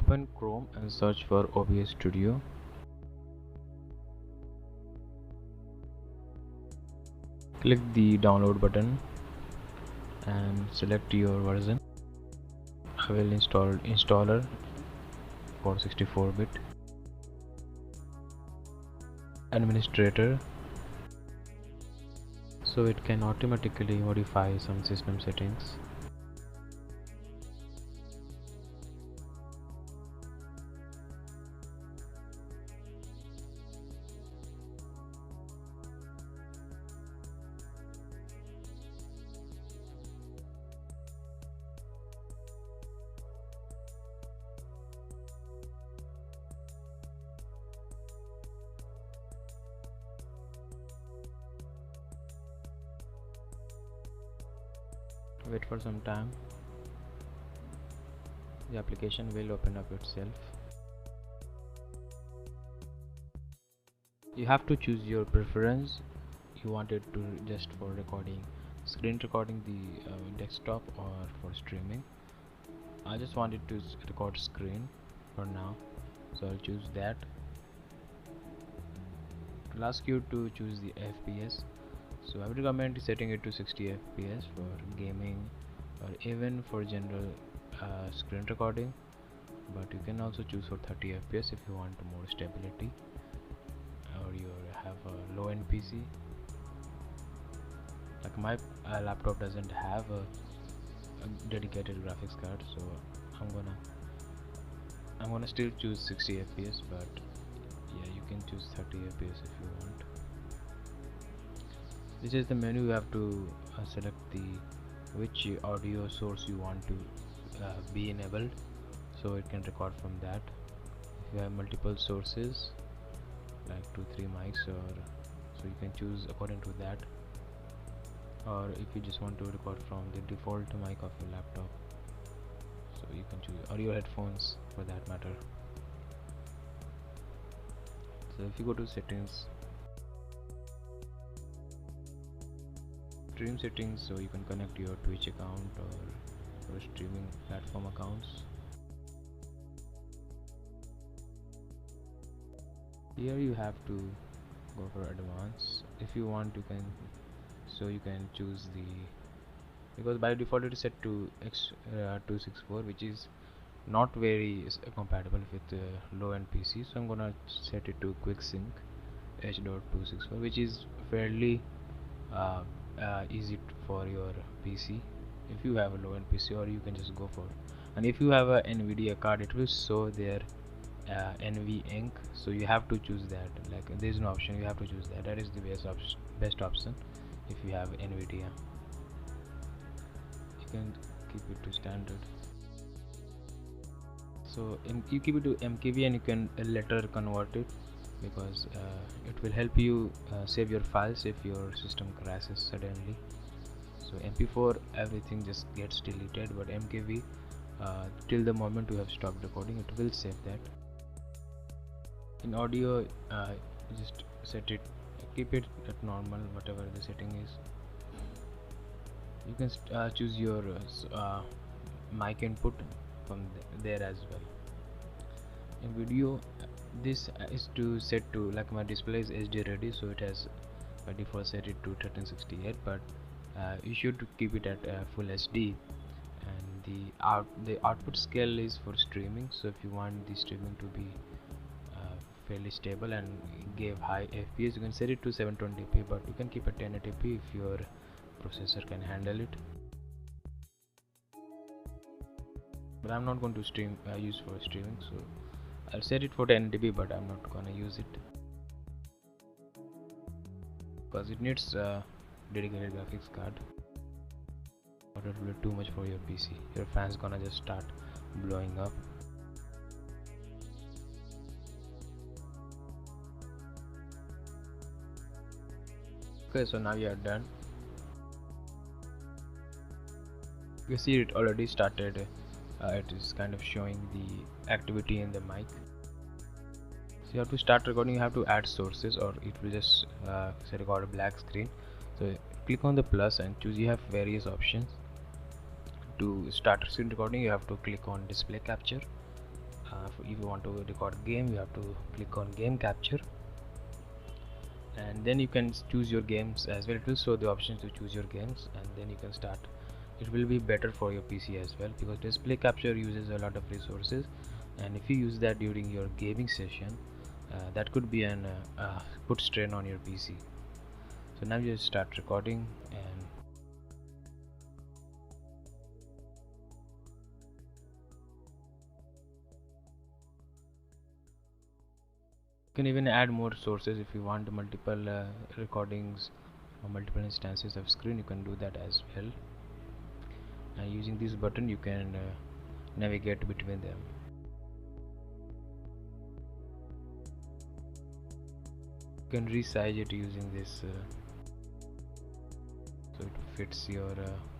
Open Chrome and search for Obs Studio. Click the download button and select your version. I will install installer for 64-bit, administrator, so it can automatically modify some system settings. Wait for some time. The application will open up itself. You have to choose your preference. You want it to just for recording, screen recording the desktop, or for streaming. I just wanted to record screen for now, so I'll choose that. It will ask you to choose the FPS. So I would recommend setting it to 60 FPS for gaming or even for general screen recording, but you can also choose for 30 FPS if you want more stability, or you have a low-end PC. Like my laptop doesn't have a dedicated graphics card, so I'm gonna still choose 60 FPS, but yeah, you can choose 30 FPS if you want. This is the menu. You have to select which audio source you want to be enabled, so it can record from that. If you have multiple sources like 2-3 mics, or so you can choose according to that, or if you just want to record from the default mic of your laptop, so you can choose, or your headphones for that matter. So if you go to settings, stream settings, so you can connect your Twitch account or your streaming platform accounts. Here you have to go for advanced. If you want, you can, so you can choose the, because by default it is set to X264, which is not very compatible with low-end PC. So I'm gonna set it to quick sync H.264, which is fairly easy for your PC if you have a low-end PC, or you can just go for, and if you have a NVIDIA card, it will show their NVEnc, so you have to choose that. Like there is no option, you have to choose that. That is the best option if you have NVIDIA. You can keep it to standard, so you keep it to MKV, and you can later convert it, because it will help you save your files if your system crashes suddenly. So MP4 everything just gets deleted, but MKV till the moment you have stopped recording, it will save that. In audio, just set it, keep it at normal, whatever the setting is. You can choose your mic input from there as well. In video, this is to set to, like my display is HD ready, so it has by default set it to 1368, but you should keep it at full HD. And the output scale is for streaming, so if you want the streaming to be fairly stable and give high FPS, you can set it to 720p, but you can keep it 1080p if your processor can handle it. But I'm not going to use for streaming, so I'll set it for 1080p, but I'm not gonna use it because it needs a dedicated graphics card, or it will be too much for your PC. Your fan's gonna just start blowing up. Okay, so now you are done. You see it already started. It is kind of showing the activity in the mic. So you have to start recording, you have to add sources, or it will just say record a black screen. So click on the plus and choose. You have various options. To start screen recording, you have to click on display capture. if you want to record game, you have to click on game capture, and then you can choose your games as well. It will show the option to choose your games, and then you can start. It will be better for your PC as well, because display capture uses a lot of resources, and if you use that during your gaming session, that could be an put strain on your PC. So now you just start recording, and you can even add more sources if you want multiple recordings or multiple instances of screen. You can do that as well, and using this button you can navigate between them. You can resize it using this so it fits your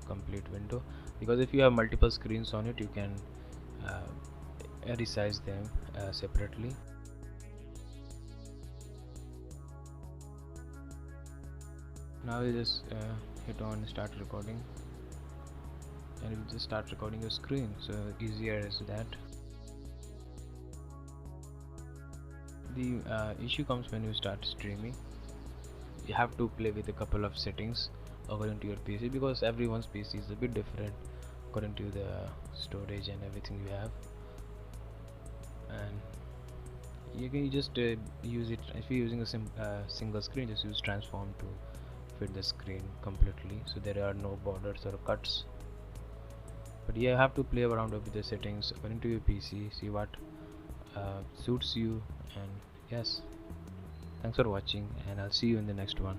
complete window, because if you have multiple screens on it, you can resize them separately. Now you just hit on start recording, and you just start recording your screen. So easier as that. The issue comes when you start streaming. You have to play with a couple of settings according to your PC, because everyone's PC is a bit different according to the storage and everything you have. And you can just use it. If you're using a single screen, just use transform to fit the screen completely, so there are no borders or cuts. But you have to play around with the settings according to your PC, see what suits you. And yes, thanks for watching, and I'll see you in the next one.